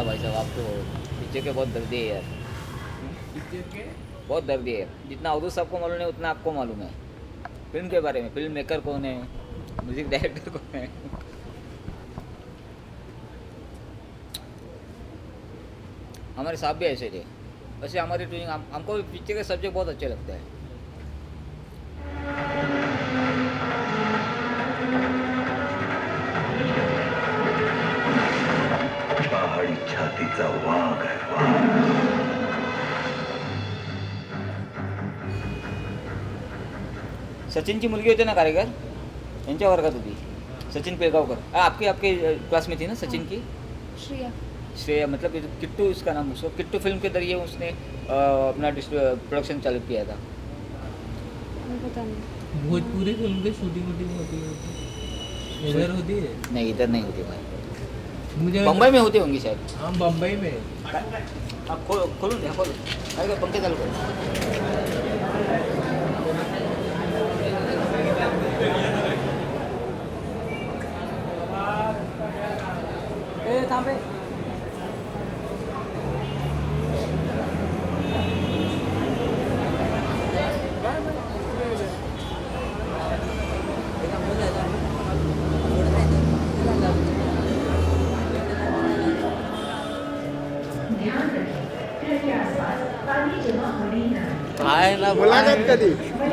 है भाई साहब, आप तो पिक्चर के बहुत दर्दी है यार, पिक्चर के बहुत दर्दी है। जितना अवधूत साहब को मालूम है उतना आपको मालूम है फिल्म के बारे में। फिल्म मेकर कौन है, म्यूजिक डायरेक्टर कौन है। हमारे साहब भी ऐसे थे। वैसे हमारी ट्यूनिंग हमको भी पिक्चर के सब्जेक्ट बहुत अच्छे लगते हैं। पहाडी छातीचा वाघ आहे वाघ. सचिनची मुलगी होती ना कारीगर, यांच्या वर्गात होती, सचिन पेलगावकर। आपकी आपके क्लास में थी ना सचिन की, श्रेया। श्रेया, मतलब ये जो किट्टू इसका नाम, उसको किट्टू फिल्म के जरिए उसने अपना प्रोडक्शन चालू किया था। मुझे पता नहीं। भोजपुरी फिल्म की शूटिंग वूटिंग होती है इधर होती है? नहीं इधर नहीं होती भाई, मुझे बम्बई में होती होंगी शायद। हाँ बम्बई में। आप खोलून द्या, खोलून काय पंखे चालू करू। ए थांब रे। काय ना मुलाखत कधी?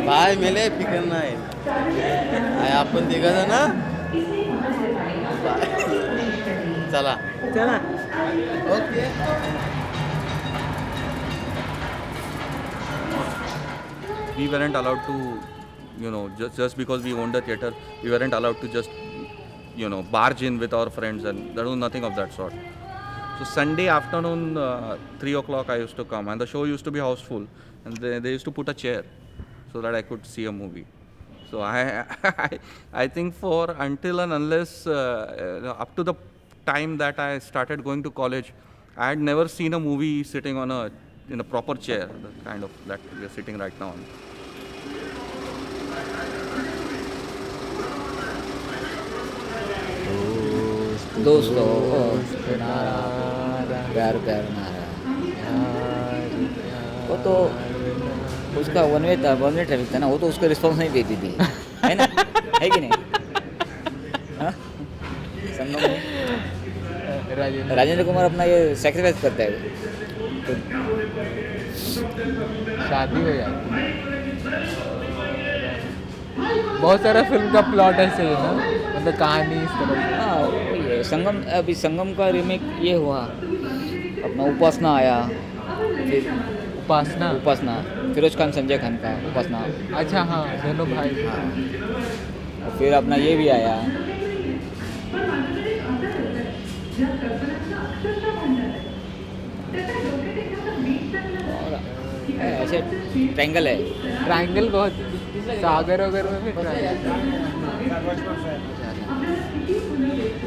काय मेले फिकर नाही काय आपण तिघं ना चला चला. Okay. We weren't allowed to, just because we owned the theater, we weren't allowed to just, barge in with our friends, and there was nothing of that sort. So Sunday afternoon, 3 o'clock, I used to come, and the show used to be houseful, and they used to put a chair so that I could see a movie. So I think for until and unless up to the time that I started going to college, I had never seen a movie sitting in a proper chair, the kind of that we are sitting right now on. दोस्तों प्यार प्यार नारा, वो तो उसका one way traffic था ना, वो तो उसको रिस्पॉन्स नहीं देती थी, है ना, है कि नहीं। हाँ? संगम में राजेंद्र कुमार अपना ये सेक्रीफाइस करता है, तो शादी हो जाती है। बहुत सारा फिल्म का प्लॉट ऐसे है ना, मतलब कहानी इस तरह से। हाँ वही है। संगम, अभी संगम का रीमेक ये हुआ, अपना उपासना आया, फिर उपासना फिरोज खान संजय खान का उपासना। अच्छा हाँ दोनों भाई। हाँ, और फिर अपना ये भी आया, और ऐसे ट्रायंगल है। ट्रायंगल बहुत सागर वगैरह में भी ट्रायंगल,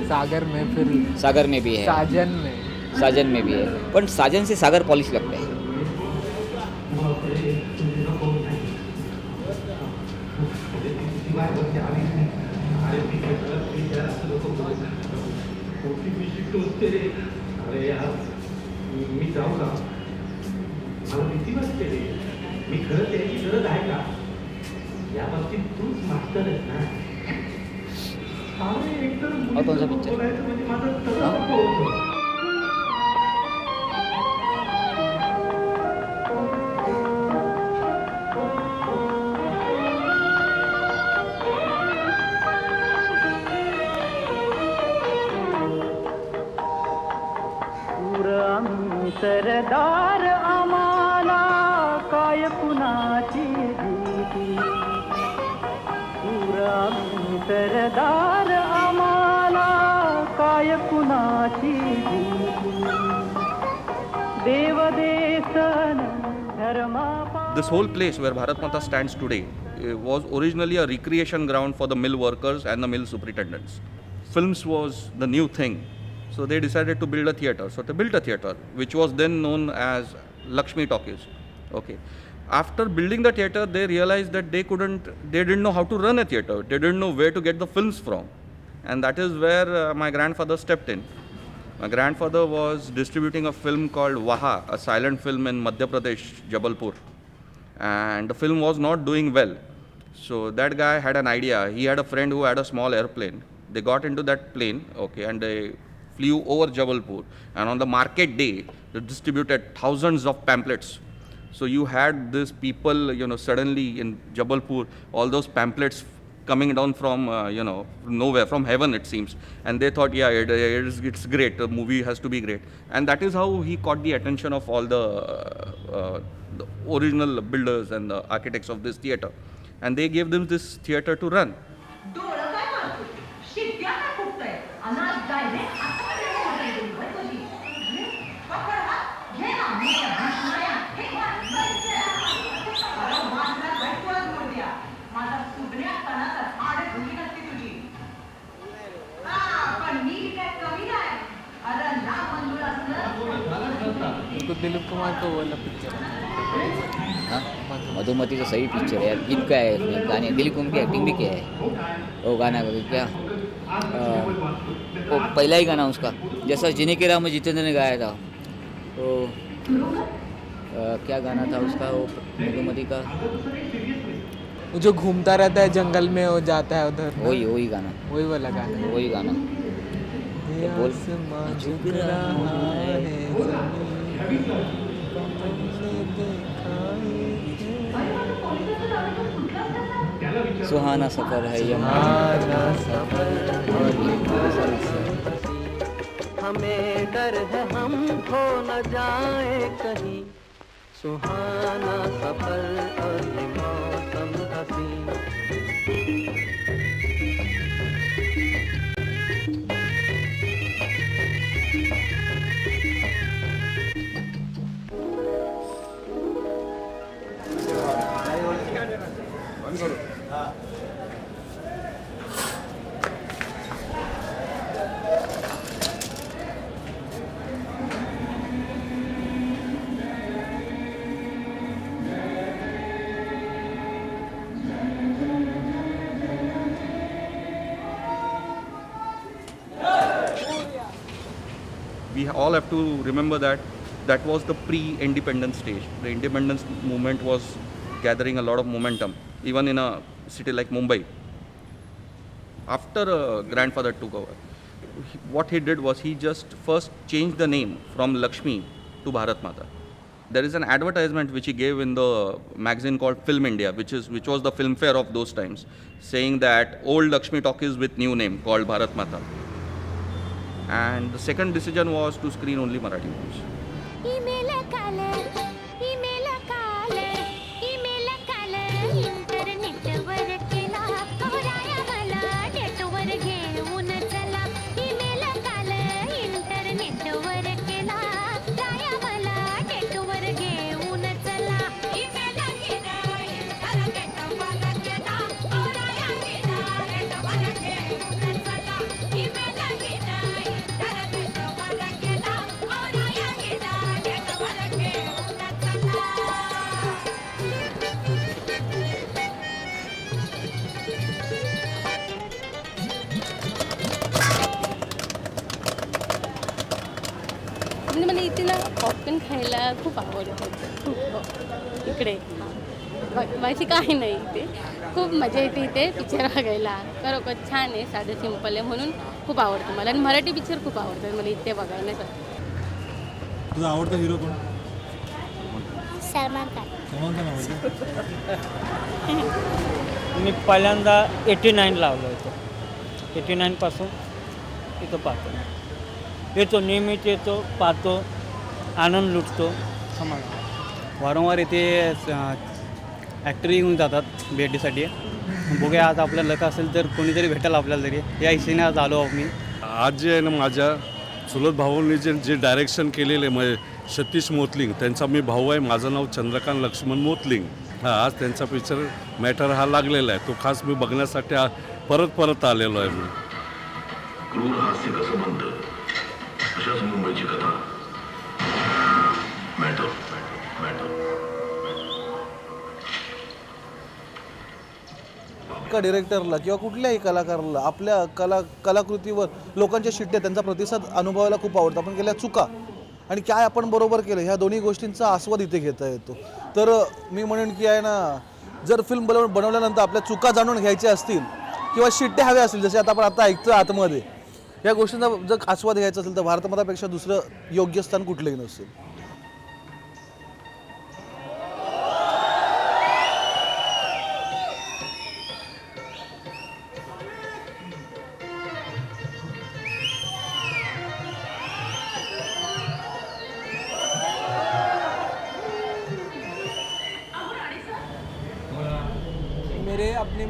सागर में फिर सागर में भी है, साजन में भी है, पण साजन से सागर पॉलिश लगता है। अरे यार मी जाऊ का, मला भीती वाटते रे. मी खरंच याची गरज आहे का, या बाबतीत तूच मास्टर आहेस ना. अरे एकदम और कौन सा पिक्चर? बोलायचं म्हणजे माझं सगळं नको होतं. सरदार आम्हाला काय कुणाची भीती, पुरामी सरदार आम्हाला काय कुणाची भीती, देव देसन धर्मा. This whole place where Bharat Mata stands today was originally a recreation ground for the mill workers and the mill superintendents. Films was the new thing. So they decided to build a theatre. So they built a theatre, which was then known as Lakshmi Talkies. Okay. After building the theatre, they realized that they didn't know how to run a theatre. They didn't know where to get the films from. And that is where my grandfather stepped in. My grandfather was distributing a film called Waha, a silent film in Madhya Pradesh, Jabalpur. And the film was not doing well. So that guy had an idea. He had a friend who had a small airplane. They got into that plane, okay, and they flew over Jabalpur. And on the market day, they distributed thousands of pamphlets. So you had these people, suddenly in Jabalpur, all those pamphlets coming down from, nowhere, from heaven it seems. And they thought, yeah, it's great, the movie has to be great. And that is how he caught the attention of all the original builders and the architects of this theatre. And they gave them this theatre to run. डोळं काय मारतो शिट्ट्या काय फुटतंय अनाज direct आता तुझी पकड हा घे ना माया हे अरे माझा बैठवाच मोडया माझा सुटण्या तणाचा हाड घुली नसती तुझी पण मी काय कमी नाही अरे ना मंजूर असलं उसको दिलीप कुमार का वो वाला पिक्चर हाँ मधुमती तो सही पिक्चर है यार. गीत क्या है उसमें, गाने, दिलीप कुमार की एक्टिंग भी क्या है. वो गाना क्या वो पहला ही गाना उसका जैसा जिने के राह में जितेंद्र ने गाया था. तो क्या गाना था उसका वो मधुमती का, वो जो घूमता रहता है जंगल में, वो जाता है उधर. वही गाना, वही वाला गाना. वही गाना. ये बोल आसमां झुक रहा है सुहाना सफर है ये. हमें डर है हम खो न जाए कहीं सुहाना सफर और ये मौसम हसीन We all have to remember that was the pre-independence stage. The independence movement was gathering a lot of momentum, even in a city like Mumbai. After grandfather took over, what he did was he just first changed the name from Lakshmi to Bharat Mata. There is an advertisement which he gave in the magazine called Film India, which was the film fair of those times, saying that old Lakshmi talkies with new name called Bharat Mata. And the second decision was to screen only Marathi movies. म्हणजे मला इथे ना popcorn खायला खूप आवडतं. खूप इकडे माझी काही नाही इथे. खूप मजा येते इथे पिक्चर बघायला. खरोखर छान आहे, साधं सिंपल आहे म्हणून खूप आवडतं मला. आणि मराठी पिक्चर खूप आवडतं मला इथे बघायला. तुझा आवडता हिरो कोण? सलमान खान. सलमान खान आवडतं. मी पहिल्यांदा 89 लावलं होतं. 89पासून इथं पाहतो. येतो नेहमीच येतो, पाहतो, आनंद लुटतो. वारंवार इथे ॲक्टर येऊन जातात भेटीसाठी. बघूया आज आपलं लक असेल तर कोणीतरी भेटेल आपल्याला तरी. या हिशेने आज आलो मी. आज जे आहे ना माझ्या चुलत भावांनी जे डायरेक्शन केलेलं आहे म्हणजे सतीश मोतलिंग, त्यांचा मी भाऊ आहे. माझं नाव चंद्रकांत लक्ष्मण मोतलिंग. आज त्यांचा पिक्चर मॅटर हा लागलेला आहे. तो खास मी बघण्यासाठी परत आलेलो आहे मी. क्रूर हास्य कसं म्हणतं अशाच मुंबईची कथा. मॅटर एका डिरेक्टरला किंवा कुठल्याही कलाकाराला आपल्या कलाकृतीवर लोकांच्या शिट्ट्या त्यांचा प्रतिसाद अनुभवायला खूप आवडतं. आपण केल्या चुका आणि काय आपण बरोबर केलं ह्या दोन्ही गोष्टींचा आस्वाद इथे घेता येतो. तर मी म्हणेन की आहे ना, जर फिल्म बनवल्यानंतर आपल्या चुका जाणून घ्यायच्या असतील किंवा शिट्ट्या हव्या असतील, जसे आपण आता ऐकतो आतमध्ये, या गोष्टींचा जर आस्वाद घ्यायचा असेल तर भारतमातापेक्षा दुसरं योग्य स्थान कुठलंही नसेल.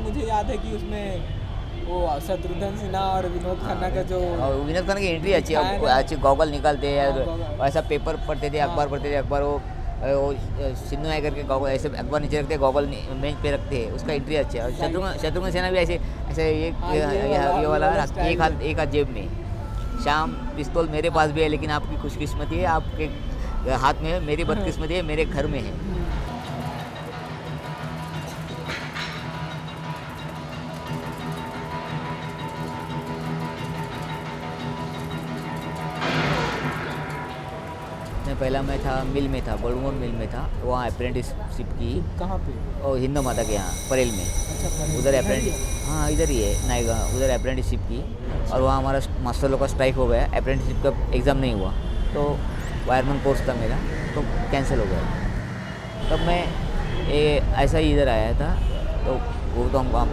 मुझे याद है कि उसमें वो शत्रुघ्न सिन्हा और विनोद खन्ना का जो विनोद खन्ना की एंट्री अच्छी है, अच्छी गॉगल निकालते हैं, ऐसा पेपर पढ़ते थे, अखबार पढ़ते थे, अखबार वो सिन्नू है करके गॉगल ऐसे अखबार नीचे रखते, गॉगल बेंच पे रखते हैं, उसका एंट्री अच्छा है. और शत्रुघ्न सिन्हा भी ऐसे ऐसे ये वाला एक हाथ जेब में, शाम पिस्तौल मेरे पास भी है लेकिन आपकी खुशकिस्मती है, आपके हाथ में है, मेरी बदकिस्मती है, मेरे घर में है. पहला मैं था मिल में था, बड़ूमोर मिल में था, वहाँ अप्रेंटिसशिप की. कहाँ पे? और हिंदू माता के यहाँ परेल में. अच्छा, उधर अप्रेंटिस, हाँ इधर ही है नायगा, उधर अप्रेंटिसशिप की. और वहाँ हमारा मास्टर लोग का स्ट्राइक हो गया, अप्रेंटिसशिप का एग्ज़ाम नहीं हुआ, तो वायरमैन कोर्स था मेरा, तो कैंसिल हो गया. तब मैं ऐसा ही इधर आया था. तो वो तो हम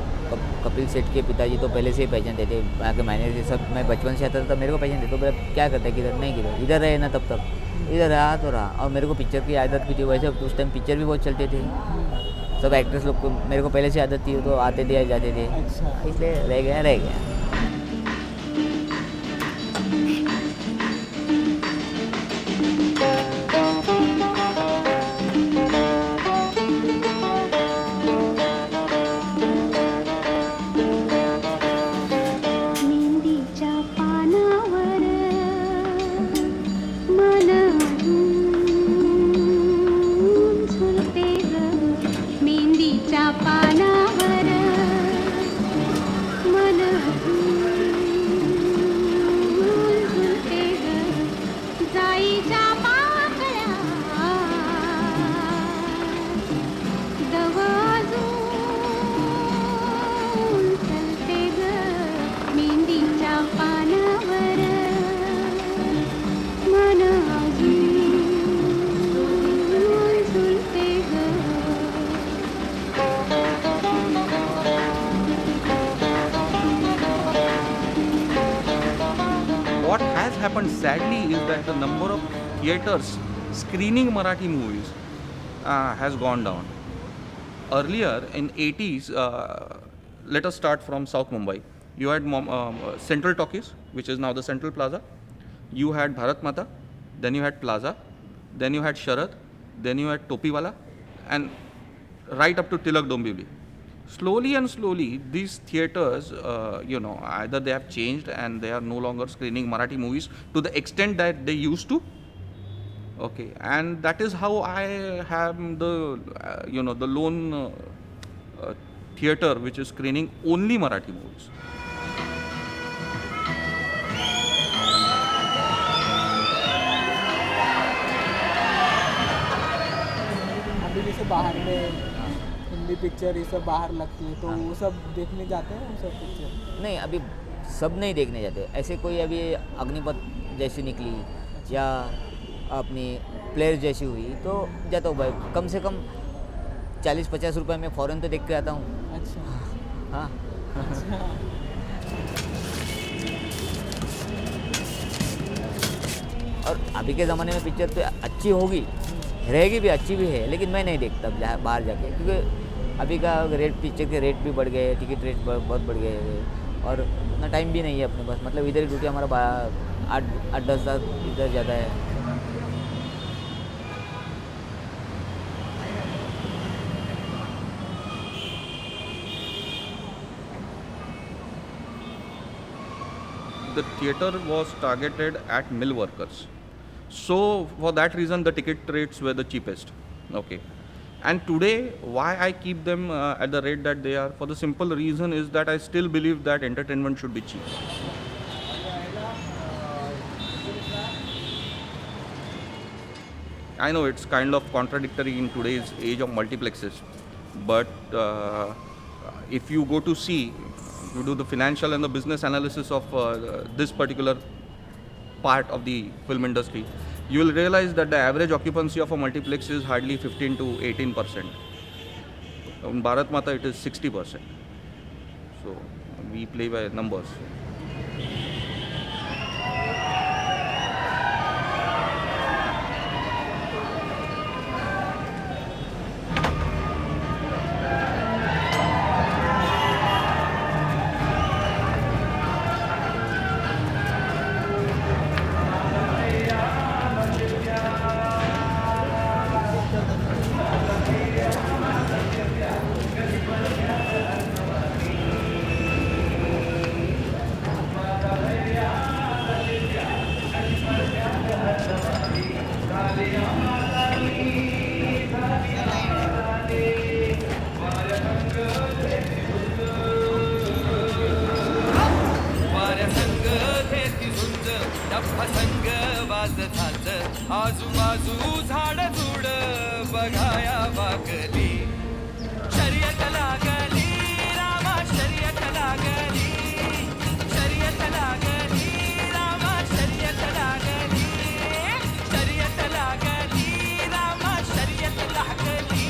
कपिल सेठ के पिताजी तो पहले से ही पहचानते थे, वहाँ के मैनेजर सब. मैं बचपन से आता था, मेरे को पहचानते. तो मेरा क्या करता है किधर नहीं, किधर इधर रहे ना, तब तक इधर रहा तो रहा. और मेरे को पिक्चर की आदत भी थी, वैसे उस टाइम पिक्चर भी बहुत चलते थे, सब एक्ट्रेस लोग को मेरे को पहले से आदत थी, तो आते थे जाते थे, इसलिए रह गया. What has happened sadly is that the number of theatres screening Marathi movies has gone down. Earlier in 80s, let us start from South Mumbai. You had Central Talkies, which is now the Central Plaza. You had Bharat Mata, then you had Plaza, then you had Sharad, then you had Topiwala, and right up to Tilak Dombivli. Slowly and slowly, these theatres, either they have changed and they are no longer screening Marathi movies to the extent that they used to. Okay, and that is how I have the, the lone theatre which is screening only Marathi movies. अभी जैसे बाहर में Hindi picture ये सब बाहर लगती है, तो वो सब देखने जाते हैं, वो सब पिक्चर? नहीं, अभी सब नहीं देखने जाते. ऐसे कोई अभी अग्निपथ जैसी निकली या अपनी प्लेयर जैसी हुई तो जाता हूँ भाई. कम से कम 40-50 रुपये में फ़ौरन तो देख के आता हूँ. अच्छा. हाँ. और अभी के ज़माने में पिक्चर तो अच्छी होगी, रहेगी भी, अच्छी भी है, लेकिन मैं नहीं देखता बाहर जाके, क्योंकि अभी का पिक्चर के रेट भी बढ़ गए, टिकट रेट बहुत बढ़ गए, और उतना टाइम भी नहीं है अपने पास. मतलब इधर ही ड्यूटी हमारा 8-10 साल इधर जाता है. The theatre was targeted at mill workers. So for that reason the ticket rates were the cheapest. Okay. And today, why I keep them at the rate that they are, for the simple reason is that I still believe that entertainment should be cheap. I know it's kind of contradictory in today's age of multiplexes, but if you go to see, you do the financial and the business analysis of this particular part of the film industry, you will realize that the average occupancy of a multiplex is hardly 15 to 18%. In Bharat Mata, it is 60%. So we play by numbers. आजूबाजू झाड झुड बघाया वाकली शर्यत लागली रामा शर्यत लागली शर्यत लागली रामा शर्यत लागली शर्यत लागली रामा शर्यत लागली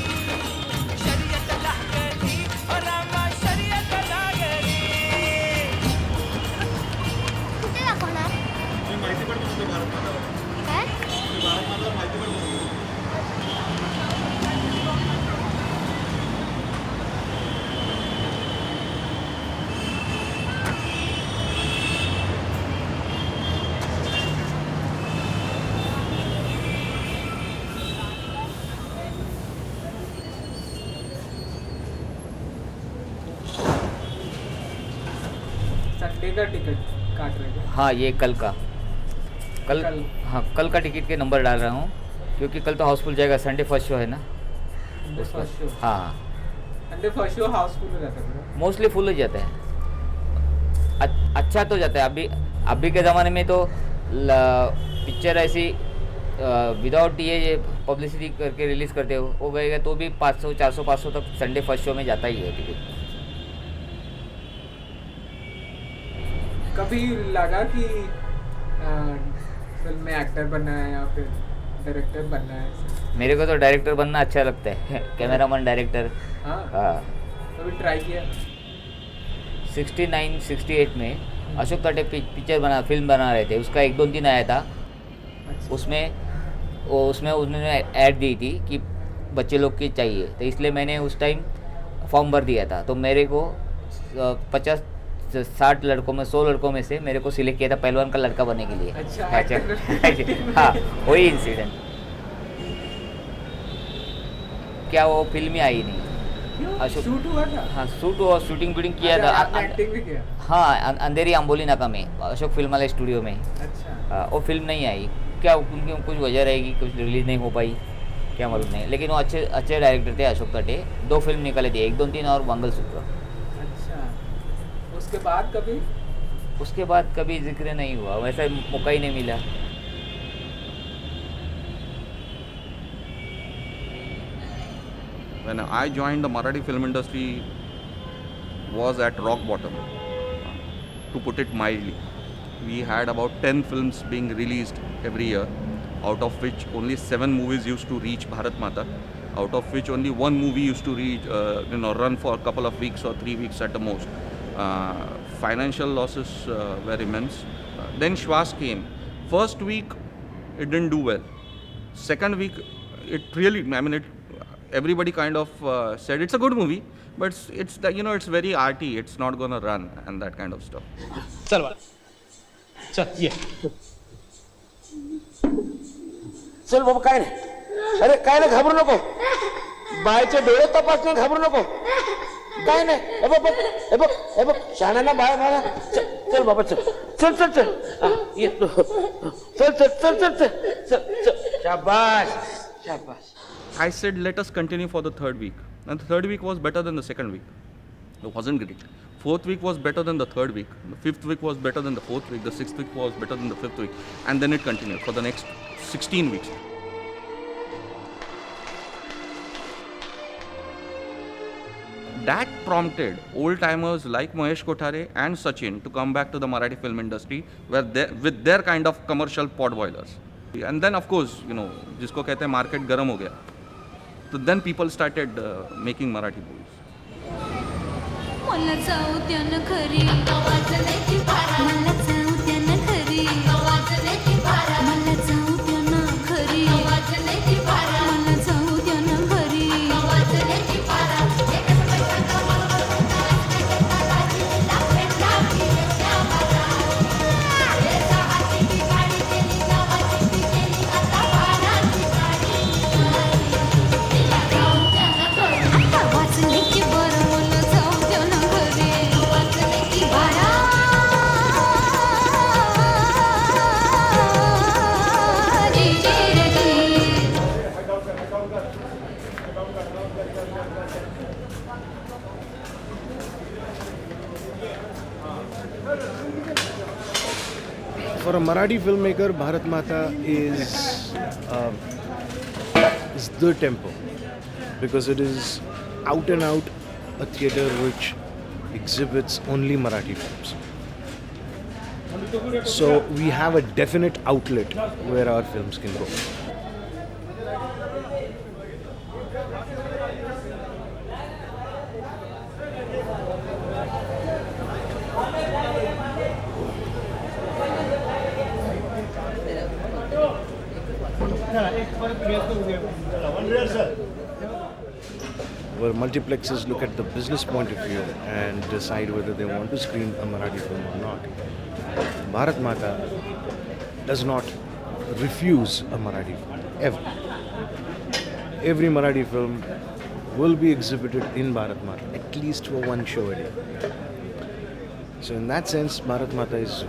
शर्यत लागली रामा शर्यत लागली कुठे दाखवणार माहिती पण नव्हतं भारत माता काय भारत माता माहिती पण नव्हतं संडे का टिकट काट रहे थे हाँ ये कल का कल हाँ कल का टिकट के नंबर डाल रहा हूँ क्योंकि कल तो हाउसफुल जाएगा संडे फर्स्ट शो है ना फर्स्ट शो हाँ हाँ संडे फर्स्ट शो हाउसफुल हो जाता है मोस्टली फुल हो जाता है अच्छा तो जाता है अभी के ज़माने में तो पिक्चर ऐसी विदाउट ये पब्लिसिटी करके रिलीज़ करते हो गएगा तो भी 500 400 500 तक संडे फर्स्ट शो में जाता ही है टिकट। कभी लगा कि फिल्म में एक्टर बनना है या फिर डायरेक्टर बनना है? मेरे को तो डायरेक्टर बनना अच्छा लगता है कैमरामैन डायरेक्टर। हाँ कभी ट्राई किया? 69-68 में अशोक ताटे पिक्चर फिल्म बना रहे थे, उसका 1-2 दिन आया था। उसमें उन्होंने ऐड दी थी कि बच्चे लोग की चाहिए, तो इसलिए मैंने उस टाइम फॉर्म भर दिया था। तो मेरे को 50-60 लड़कों में 100 लड़कों में से मेरे को सिलेक्ट किया था पहलवान का लड़का बनने के लिए। अच्छा हाँ वही इंसिडेंट। क्या वो फिल्म ही आई नहीं? अशोक शूट हुआ था? हाँ शूट हुआ, शूटिंग वूटिंग किया था। एक्टिंग भी किया? हाँ अंधेरी अम्बोली नाका में अशोक फिल्म वाले स्टूडियो में। अच्छा वो फिल्म नहीं आई, क्या उनकी कुछ वजह रहेगी, कुछ रिलीज़ नहीं हो पाई, क्या मालूम नहीं। लेकिन वो अच्छे डायरेक्टर थे अशोक ताटे। 2 फिल्म निकाले थे, 1, 2, 3 और मंगलसूत्र। अच्छा उसके बाद कभी जिक्र नहीं हुआ, वैसा मौका ही नहीं मिला। When I joined the Marathi film industry was at rock bottom, to put it mildly. We had about 10 films being released every year, out of which only 7 movies used to reach Bharat Mata, out of which only 1 movie used to reach, run for a couple of weeks or 3 weeks at the most. Financial losses were immense. Then Shwas came. First week, it didn't do well. Second week, it really, everybody kind of said it's a good movie, but it's very arty. It's not gonna run and that kind of stuff. चल बाबा काय नाही, अरे काय नाही घाबरू नको, बायचे डोळे तपासणे घाबरू नको, काय नाही, हे बघ शहाण्याला बाय बाळा, चल बाबा चल चल चल चल येतो, चल चल चल चल चल चल शाबास शाबास. I said, let us continue for the third week. And the third week was better than the second week. It wasn't great. Fourth week was better than the third week. The fifth week was better than the fourth week. The sixth week was better than the fifth week. And then it continued for the next 16 weeks. That prompted old-timers like Mahesh Kothare and Sachin to come back to the Marathi film industry with their kind of commercial pot boilers. And then, of course, you know, जिसको कहते हैं market गर्म हो गया. So then people started making Marathi movies. मला जाऊ द्या न खरी वाजण्याची बारा मला जाऊ द्या न खरी वाजण्याची बारा मला जाऊ द्या न खरी वाजण्याची बारा मला जाऊ द्या न खरी वाजण्याची बारा वाजण्याची बारा मला जाऊ द्या न खरी वाजण्याची बारा For a Marathi filmmaker, Bharat Mata is the tempo, because it is out and out a theatre which exhibits only Marathi films. So we have a definite outlet where our films can go. Where multiplexes look at the business point of view and decide whether they want to screen a Marathi film or not. Bharat Mata does not refuse a Marathi film, ever. Every Marathi film will be exhibited in Bharat Mata, at least for one show a day. So in that sense, Bharat Mata is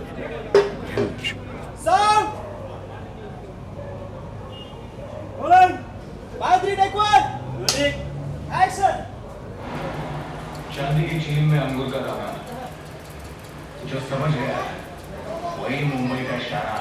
huge. Sound! Rolling! 5, 3, take 1! Music! Action! चांदी की chain में अंगूर का दाना जो समझ गया वही मुंबई का इशारा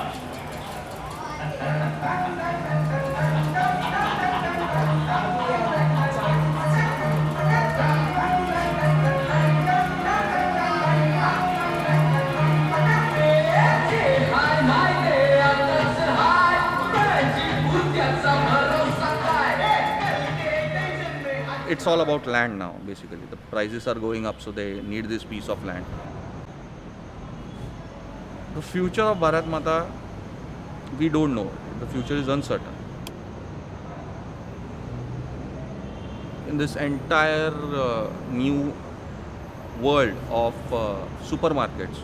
It's all about land now, basically. The prices are going up, so they need this piece of land. The future of Bharat Mata, we don't know. The future is uncertain. In this entire new world of supermarkets,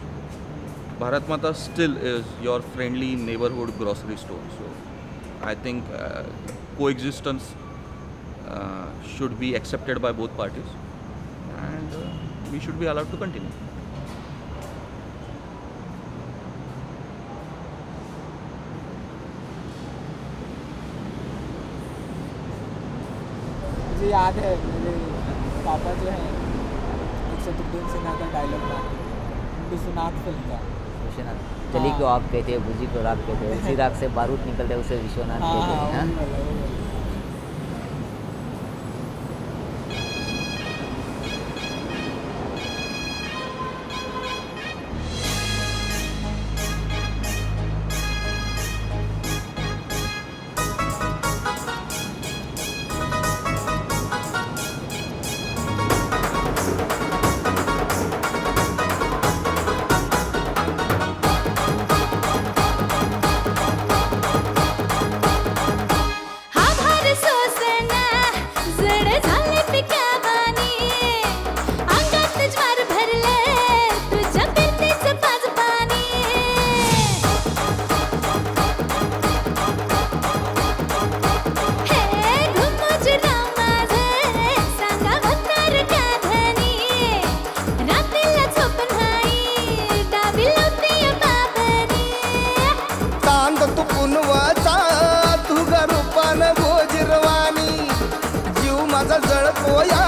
Bharat Mata still is your friendly neighborhood grocery store. So I think coexistence should be accepted by both parties, and we should be allowed to continue. मुझे याद है मेरे पापा जो है शत्रुघ्न सिन्हा का dialogue मारते थे Vishwanath film का। विश्वनाथ चली को आप कहते हैं, बुझी को राग कहते हैं, उसी राग से बारूद निकलते हैं, उसे विश्वनाथ कहते हैं। हा माझा जळको या